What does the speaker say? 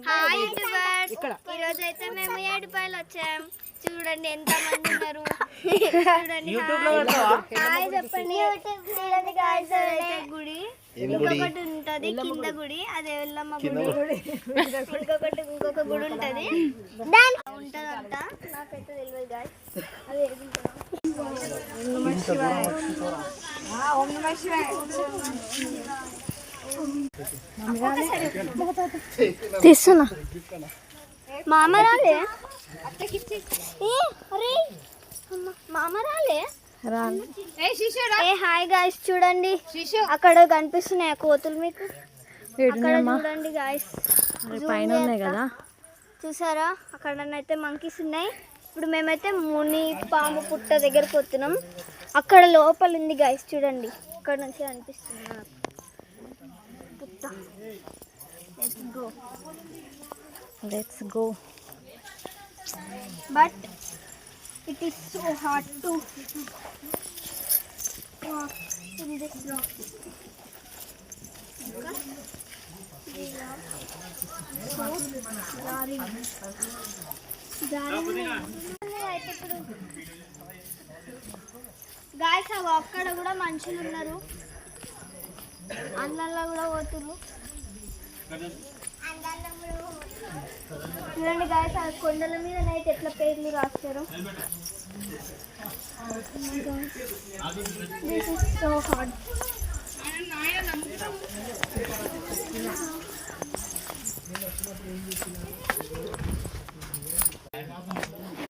Hi YouTubers, ఈరోజు అయితే మేము ఏడుపాయలు వచ్చాం. చూడండి ఎంత మంది ఉన్నారు. చూడండి హాయ్ చెప్పండి. చూడండి గాయ్స్, అయితే గుడి ఇంకొకటి ఉంటది కింద గుడి, అదే ఎల్లమ్మ గుడి. ఇంకొక గుడి ఉంటది ఉంటదంట, నాకైతే తెలియదు గాయ్స్. అదే తీస్తున్నా మామ రాలే, మామ రాలే. హాయ్ గాయ్స్, చూడండి అక్కడ కనిపిస్తున్నాయి కోతులు మీకు. అక్కడ చూడండి గాయ్స్, పైన ఉన్నాయి కదా, చూసారా? అక్కడనైతే మంకీస్ ఉన్నాయి. ఇప్పుడు మేమైతే ముని పాము పుట్ట దగ్గరకు పోతున్నాం. అక్కడ లోపల ఉంది గాయ్స్, చూడండి అక్కడ నుంచి కనిపిస్తుంది పుట్ట. Let's go. But it is so hard to walk in this rock. Guys, అక్కడ కూడా మనుషులు ఉన్నారు, అల్లల్లో కూడా పోతున్నారు. చూడండి గాయస్, ఆ కొండల మీద అయితే ఎట్లా పేర్లు రాస్తారు. This is so hard.